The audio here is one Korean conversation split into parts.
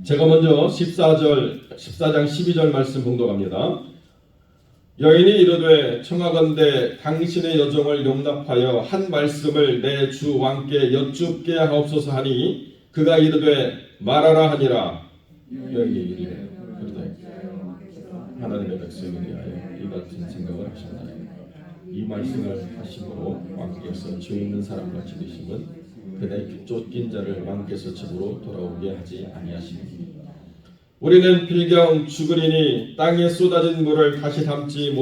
제가 먼저 14장 12절 말씀 봉독합니다. 여인이 이르되 청하건대 당신의 여종을 용납하여 한 말씀을 내 주 왕께 여쭙게 하옵소서 하니 그가 이르되 말하라 하니라. 여인이 이르되 하나님의 백성을 위하여 이 같은 생각을 하셨나요? 이 말씀을 하심으로 왕께서 죄 있는 사람같이 되심은 그의 쫓긴 자를 왕께서 집으로 돌아오게 하지 아니하시니 우리는 필경 죽으리니 땅에 쏟아진 물을 다시 담지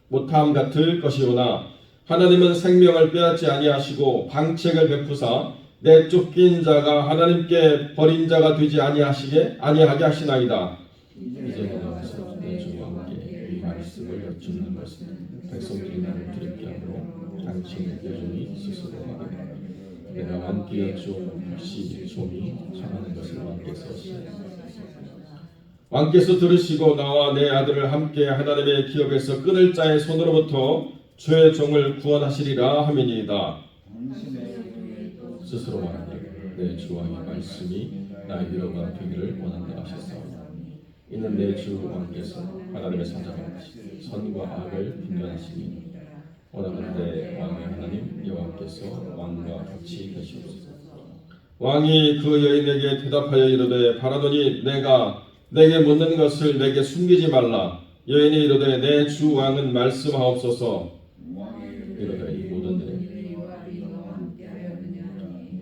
못함 같을 것이오나 하나님은 생명을 빼앗지 아니하시고 방책을 베푸사 내 쫓긴 자가 하나님께 버린 자가 되지 아니하게 하시나이다. 이제는 와서 내 주 왕께 이 말씀을 여쭙는 것은 백성들이 나를 두렵게 하므로 당신의 여종이 스스로 말하되 내가 왕께 여쭈어 혹시 종이 청하는 것을 왕께서 왕께서 들으시고 나와 내 아들을 함께 하나님의 기업에서 끊을 자의 손으로부터 주의 종을 구원하시리라 하미니이다. 스스로 말하되 내 주 왕의 말씀이 나의 위로가 되기를 원한다 하셨사오니 이는 내 주 왕께서 하나님의 사자가 선과 악을 분별하시니 원하건대 왕의 하나님 여호와께서 왕과 같이 되시옵소서. 왕이 그 여인에게 대답하여 이르되 바라더니 내게 묻는 것을 내게 숨기지 말라. 여인이 이르되 내 주 왕은 말씀하옵소서. 이르되 이 모든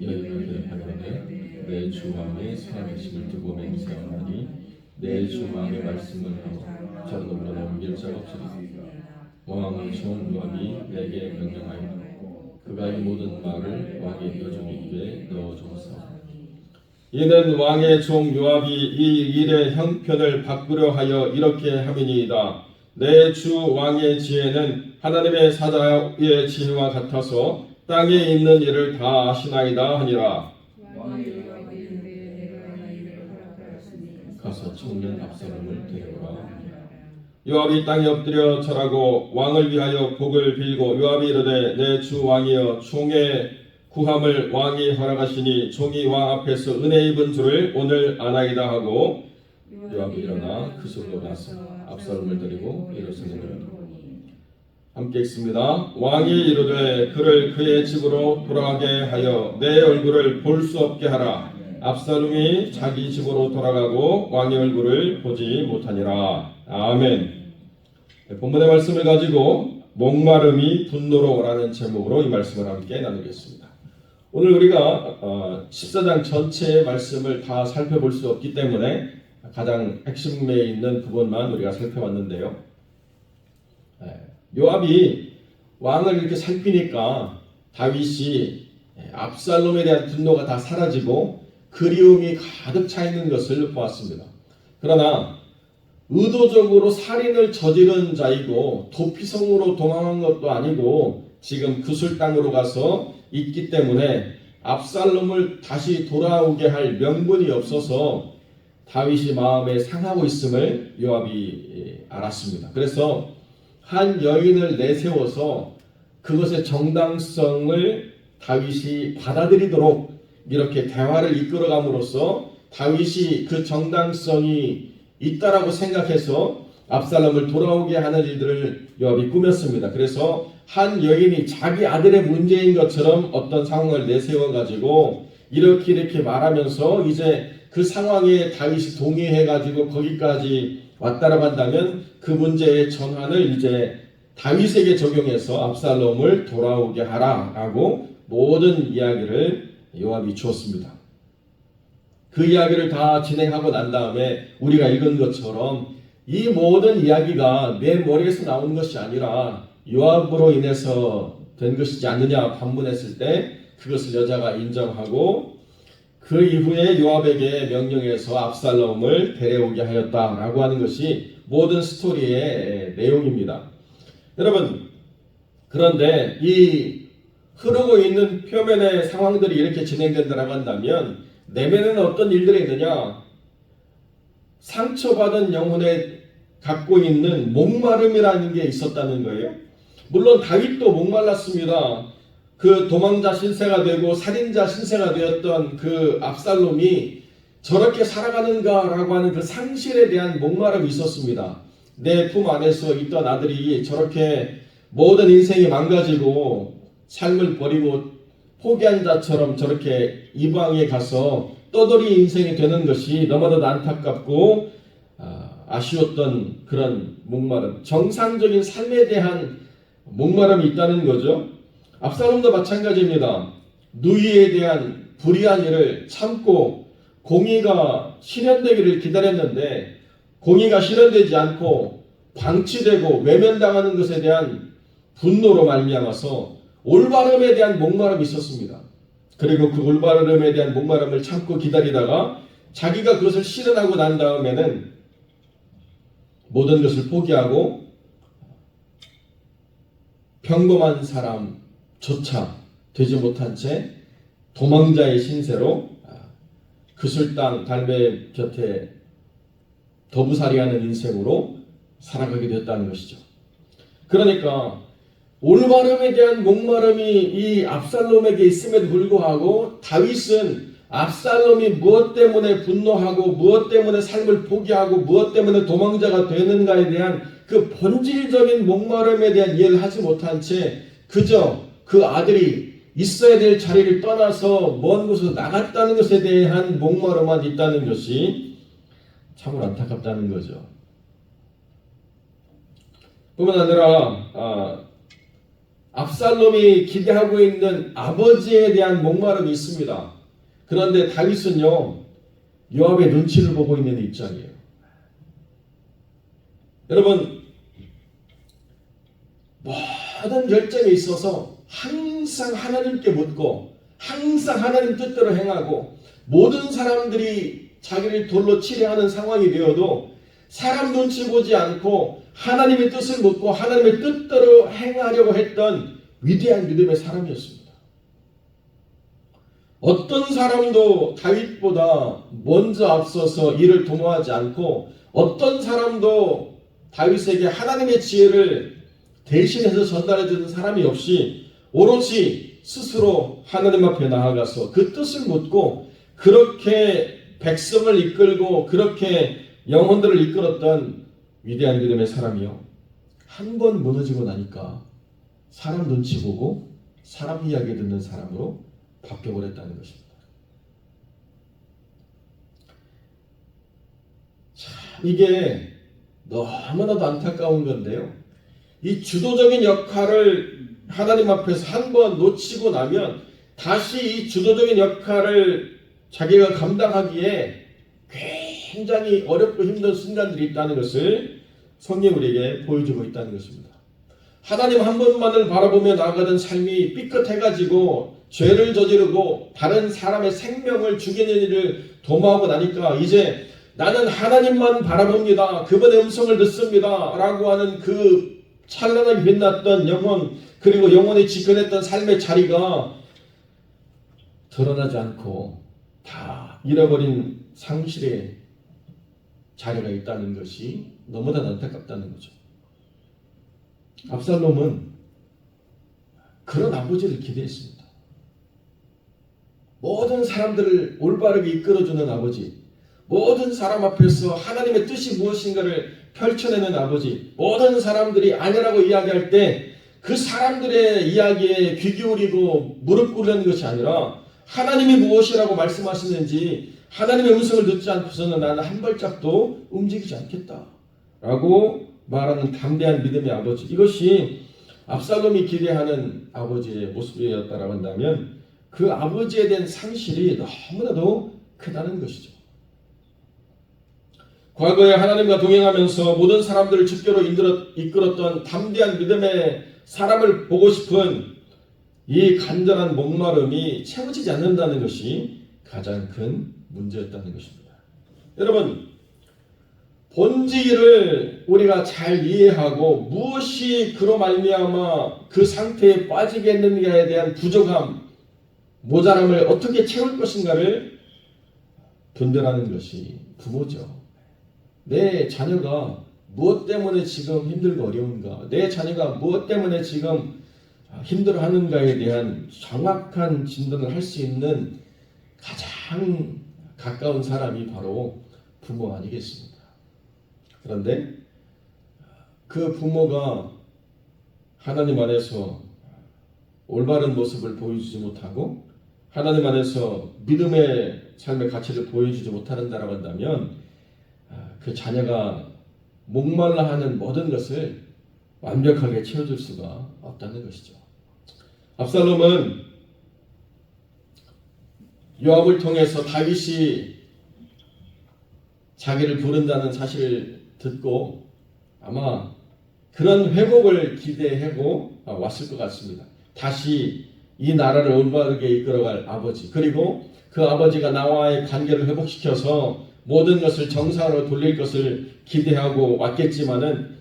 일에 여인이 대답하되 내 주 왕의 살아계심을 두고 맹세하오니 내 주 왕의 말씀을 하고 저는 물어 넘길 자가 없으리니 왕의 종 요압이 내게 명령하여 그가 이 모든 말을 왕의 여종의 입에 넣어주었사. 이는 왕의 종 요압이 이 일의 형편을 바꾸려 하여 이렇게 함이니이다. 내 주 왕의 지혜는 하나님의 사자의 지혜와 같아서 땅에 있는 일을 다 아시나이다 하니라. 가서 청년 압살롬을 데려오라. 요압이 땅에 엎드려 절하고 왕을 위하여 복을 빌고 요압이 이르되 내 주 왕이여 종의 구함을 왕이 허락하시니 종이 왕 앞에서 은혜 입은 줄을 오늘 아나이다 하고 요압이 일어나 그 속으로 나서 압살롬을 데리고 예루살렘으로 함께 읽습니다. 왕이 이르되 그를 그의 집으로 돌아가게 하여 내 얼굴을 볼 수 없게 하라. 압살롬이 자기 집으로 돌아가고 왕의 얼굴을 보지 못하니라. 아멘. 본문의 말씀을 가지고 목마름이 분노로라는 제목으로 이 말씀을 함께 나누겠습니다. 오늘 우리가 14장 전체의 말씀을 다 살펴볼 수 없기 때문에 가장 핵심에 있는 부분만 우리가 살펴봤는데요. 요압이 왕을 이렇게 살피니까 다윗이 압살롬에 대한 분노가 다 사라지고 그리움이 가득 차 있는 것을 보았습니다. 그러나 의도적으로 살인을 저지른 자이고 도피성으로 도망한 것도 아니고 지금 그술 땅으로 가서 있기 때문에 압살롬을 다시 돌아오게 할 명분이 없어서 다윗이 마음에 상하고 있음을 요압이 알았습니다. 그래서 한 여인을 내세워서 그것의 정당성을 다윗이 받아들이도록 이렇게 대화를 이끌어감으로써 다윗이 그 정당성이 있다라고 생각해서 압살롬을 돌아오게 하는 일들을 요압이 꾸몄습니다. 그래서 한 여인이 자기 아들의 문제인 것처럼 어떤 상황을 내세워가지고 이렇게 말하면서 이제 그 상황에 다윗이 동의해가지고 거기까지 왔다라고 한다면 그 문제의 전환을 이제 다윗에게 적용해서 압살롬을 돌아오게 하라라고 모든 이야기를 요압이 주었습니다. 그 이야기를 다 진행하고 난 다음에 우리가 읽은 것처럼 이 모든 이야기가 내 머리에서 나온 것이 아니라 요압으로 인해서 된 것이지 않느냐 반문했을 때 그것을 여자가 인정하고 그 이후에 요압에게 명령해서 압살롬을 데려오게 하였다라고 하는 것이 모든 스토리의 내용입니다. 여러분, 그런데 이 흐르고 있는 표면의 상황들이 이렇게 진행된다고 한다면 내면에는 어떤 일들이 있느냐? 상처받은 영혼에 갖고 있는 목마름이라는 게 있었다는 거예요. 물론 다윗도 목말랐습니다. 그 도망자 신세가 되고 살인자 신세가 되었던 그 압살롬이 저렇게 살아가는가라고 하는 그 상실에 대한 목마름이 있었습니다. 내 품 안에서 있던 아들이 저렇게 모든 인생이 망가지고 삶을 버리고 포기한 자처럼 저렇게 이방에 가서 떠돌이 인생이 되는 것이 너무나도 안타깝고 아쉬웠던 그런 목마름, 정상적인 삶에 대한 목마름이 있다는 거죠. 압살롬도 마찬가지입니다. 누이에 대한 불의한 일을 참고 공의가 실현되기를 기다렸는데 공의가 실현되지 않고 방치되고 외면당하는 것에 대한 분노로 말미암아서 올바름에 대한 목마름이 있었습니다. 그리고 그 올바름에 대한 목마름을 참고 기다리다가 자기가 그것을 실현하고 난 다음에는 모든 것을 포기하고 평범한 사람조차 되지 못한 채 도망자의 신세로 그술 땅 갈배 곁에 더부살이하는 인생으로 살아가게 되었다는 것이죠. 그러니까 올바름에 대한 목마름이 이 압살롬에게 있음에도 불구하고 다윗은 압살롬이 무엇 때문에 분노하고 무엇 때문에 삶을 포기하고 무엇 때문에 도망자가 되는가에 대한 그 본질적인 목마름에 대한 이해를 하지 못한 채 그저 그 아들이 있어야 될 자리를 떠나서 먼 곳으로 나갔다는 것에 대한 목마름만 있다는 것이 참으로 안타깝다는 거죠. 뿐만 아니라 압살롬이 기대하고 있는 아버지에 대한 목마름이 있습니다. 그런데 다윗은요, 요압의 눈치를 보고 있는 입장이에요. 여러분, 모든 결정에 있어서 항상 하나님께 묻고 항상 하나님 뜻대로 행하고 모든 사람들이 자기를 돌로 치려하는 상황이 되어도 사람 눈치 보지 않고 하나님의 뜻을 묻고 하나님의 뜻대로 행하려고 했던 위대한 믿음의 사람이었습니다. 어떤 사람도 다윗보다 먼저 앞서서 일을 도모하지 않고 어떤 사람도 다윗에게 하나님의 지혜를 대신해서 전달해 주는 사람이 없이 오롯이 스스로 하나님 앞에 나아가서 그 뜻을 묻고 그렇게 백성을 이끌고 그렇게 영혼들을 이끌었던 위대한 믿음의 사람이요. 한 번 무너지고 나니까 사람 눈치 보고 사람 이야기 듣는 사람으로 바뀌어버렸다는 것입니다. 참 이게 너무나도 안타까운 건데요. 이 주도적인 역할을 하나님 앞에서 한 번 놓치고 나면 다시 이 주도적인 역할을 자기가 감당하기에 굉장히 어렵고 힘든 순간들이 있다는 것을 성경이 우리에게 보여주고 있다는 것입니다. 하나님 한 분만을 바라보며 나아가던 삶이 삐끗해가지고 죄를 저지르고 다른 사람의 생명을 죽이는 일을 도모하고 나니까 이제 나는 하나님만 바라봅니다. 그분의 음성을 듣습니다. 라고 하는 그 찬란하게 빛났던 영혼 그리고 영혼이 지켜냈던 삶의 자리가 드러나지 않고 다 잃어버린 상실의 자리가 있다는 것이 너무나 안타깝다는 거죠. 압살롬은 그런 아버지를 기대했습니다. 모든 사람들을 올바르게 이끌어주는 아버지, 모든 사람 앞에서 하나님의 뜻이 무엇인가를 펼쳐내는 아버지, 모든 사람들이 아니라고 이야기할 때 그 사람들의 이야기에 귀 기울이고 무릎 꿇는 것이 아니라 하나님이 무엇이라고 말씀하시는지 하나님의 음성을 듣지 않고서는 나는 한 발짝도 움직이지 않겠다 라고 말하는 담대한 믿음의 아버지, 이것이 압살롬이 기대하는 아버지의 모습이었다라고 한다면 그 아버지에 대한 상실이 너무나도 크다는 것이죠. 과거에 하나님과 동행하면서 모든 사람들을 주께로 이끌었던 담대한 믿음의 사람을 보고 싶은 이 간절한 목마름이 채워지지 않는다는 것이 가장 큰 문제였다는 것입니다. 여러분, 본질을 우리가 잘 이해하고 무엇이 그로 말미암아 그 상태에 빠지게 했는가에 대한 부족함, 모자람을 어떻게 채울 것인가를 분별하는 것이 부모죠. 내 자녀가 무엇 때문에 지금 힘들고 어려운가? 내 자녀가 무엇 때문에 지금 힘들어하는가에 대한 정확한 진단을 할 수 있는 가장 가까운 사람이 바로 부모 아니겠습니까? 그런데 그 부모가 하나님 안에서 올바른 모습을 보여주지 못하고 하나님 안에서 믿음의 삶의 가치를 보여주지 못한다라고 한다면 그 자녀가 목말라 하는 모든 것을 완벽하게 채워줄 수가 없다는 것이죠. 압살롬은 요압을 통해서 다윗이 자기를 부른다는 사실을 듣고 아마 그런 회복을 기대하고 왔을 것 같습니다. 다시 이 나라를 올바르게 이끌어갈 아버지, 그리고 그 아버지가 나와의 관계를 회복시켜서 모든 것을 정상으로 돌릴 것을 기대하고 왔겠지만은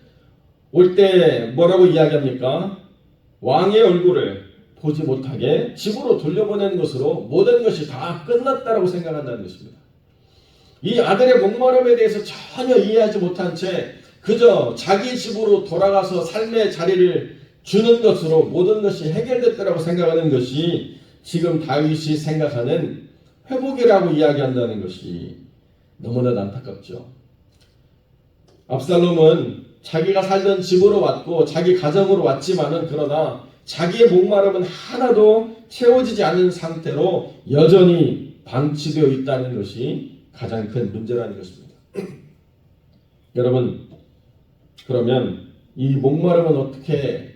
올 때 뭐라고 이야기합니까? 왕의 얼굴을 보지 못하게 집으로 돌려보낸 것으로 모든 것이 다 끝났다라고 생각한다는 것입니다. 이 아들의 목마름에 대해서 전혀 이해하지 못한 채 그저 자기 집으로 돌아가서 삶의 자리를 주는 것으로 모든 것이 해결됐다라고 생각하는 것이 지금 다윗이 생각하는 회복이라고 이야기한다는 것이 너무나 안타깝죠. 압살롬은 자기가 살던 집으로 왔고 자기 가정으로 왔지만은 그러나 자기의 목마름은 하나도 채워지지 않은 상태로 여전히 방치되어 있다는 것이 가장 큰 문제라는 것입니다. 여러분, 그러면 이 목마름은 어떻게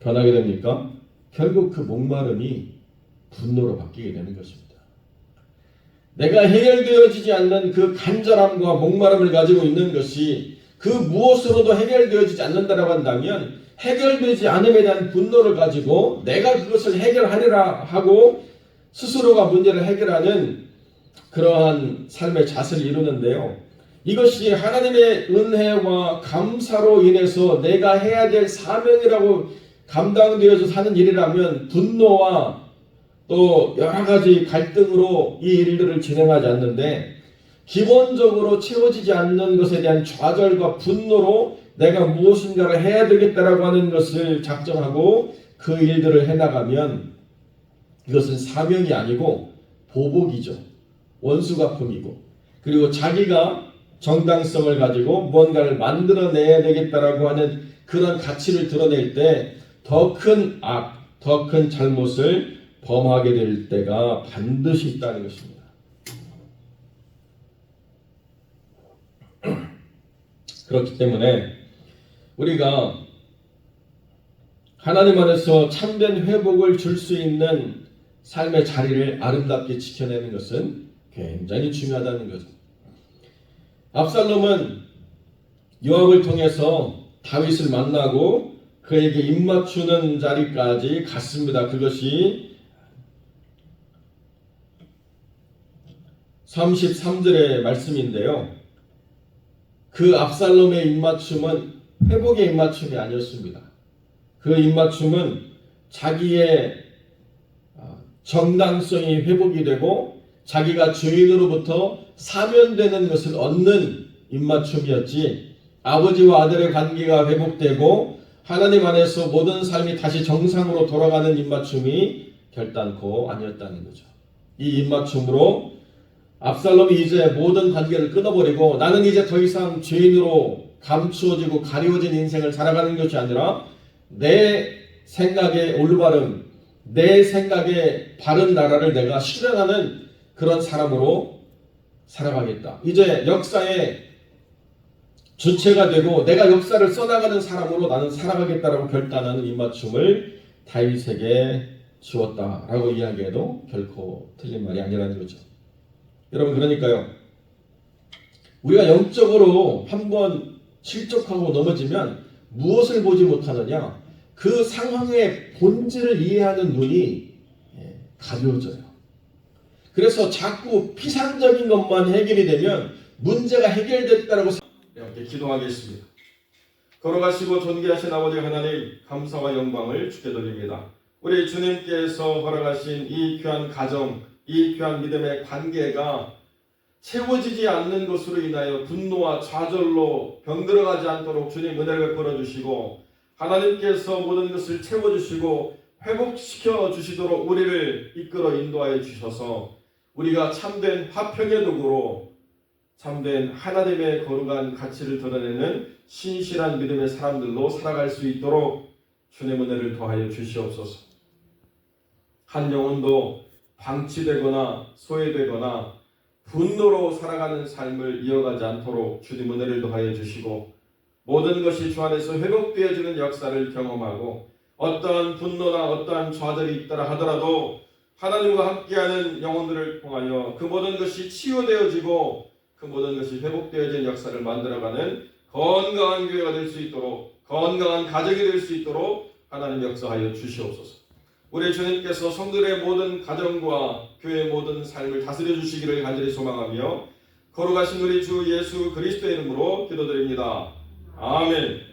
변하게 됩니까? 결국 그 목마름이 분노로 바뀌게 되는 것입니다. 내가 해결되어지지 않는 그 간절함과 목마름을 가지고 있는 것이 그 무엇으로도 해결되어지지 않는다라고 한다면 해결되지 않음에 대한 분노를 가지고 내가 그것을 해결하리라 하고 스스로가 문제를 해결하는 그러한 삶의 자세를 이루는데요. 이것이 하나님의 은혜와 감사로 인해서 내가 해야 될 사명이라고 감당되어서 사는 일이라면 분노와 또 여러 가지 갈등으로 이 일들을 진행하지 않는데 기본적으로 채워지지 않는 것에 대한 좌절과 분노로 내가 무엇인가를 해야 되겠다라고 하는 것을 작정하고 그 일들을 해나가면 이것은 사명이 아니고 보복이죠. 원수갚음이고 그리고 자기가 정당성을 가지고 뭔가를 만들어내야 되겠다라고 하는 그런 가치를 드러낼 때 더 큰 악, 더 큰 잘못을 범하게 될 때가 반드시 있다는 것입니다. 그렇기 때문에 우리가 하나님 안에서 참된 회복을 줄 수 있는 삶의 자리를 아름답게 지켜내는 것은 굉장히 중요하다는 거죠. 압살롬은 요압을 통해서 다윗을 만나고 그에게 입맞추는 자리까지 갔습니다. 그것이 33절의 말씀인데요. 그 압살롬의 입맞춤은 회복의 입맞춤이 아니었습니다. 그 입맞춤은 자기의 정당성이 회복이 되고 자기가 주인으로부터 사면되는 것을 얻는 입맞춤이었지 아버지와 아들의 관계가 회복되고 하나님 안에서 모든 삶이 다시 정상으로 돌아가는 입맞춤이 결단코 아니었다는 거죠. 이 입맞춤으로 압살롬이 이제 모든 관계를 끊어버리고 나는 이제 더 이상 죄인으로 감추어지고 가리워진 인생을 살아가는 것이 아니라 내 생각의 올바름, 내 생각의 바른 나라를 내가 실현하는 그런 사람으로 살아가겠다. 이제 역사의 주체가 되고 내가 역사를 써나가는 사람으로 나는 살아가겠다라고 결단하는 입맞춤을 다윗에게 주었다라고 이야기해도 결코 틀린 말이 아니라는 거죠. 여러분 그러니까요. 우리가 영적으로 한번 실족하고 넘어지면 무엇을 보지 못하느냐? 그 상황의 본질을 이해하는 눈이 가벼워져요. 그래서 자꾸 피상적인 것만 해결이 되면 문제가 해결됐다라고 이렇게 기도하겠습니다. 걸어가시고 존귀하신 아버지 하나님 감사와 영광을 주께 돌립니다. 우리 주님께서 허락하신 이 귀한 가정, 이 귀한 믿음의 관계가 채워지지 않는 것으로 인하여 분노와 좌절로 병들어가지 않도록 주님 은혜를 베풀어 주시고 하나님께서 모든 것을 채워주시고 회복시켜 주시도록 우리를 이끌어 인도하여 주셔서 우리가 참된 화평의 도구로 참된 하나님의 거룩한 가치를 드러내는 신실한 믿음의 사람들로 살아갈 수 있도록 주님의 은혜를 더하여 주시옵소서. 한 영혼도 방치되거나 소외되거나 분노로 살아가는 삶을 이어가지 않도록 주님 은혜를 더하여 주시고 모든 것이 주 안에서 회복되어지는 역사를 경험하고 어떠한 분노나 어떠한 좌절이 있더라 하더라도 하나님과 함께하는 영혼들을 통하여 그 모든 것이 치유되어지고 그 모든 것이 회복되어지는 역사를 만들어가는 건강한 교회가 될 수 있도록 건강한 가정이 될 수 있도록 하나님 역사하여 주시옵소서. 우리 주님께서 성들의 모든 가정과 교회의 모든 삶을 다스려 주시기를 간절히 소망하며 거룩하신 우리 주 예수 그리스도의 이름으로 기도드립니다. 아멘.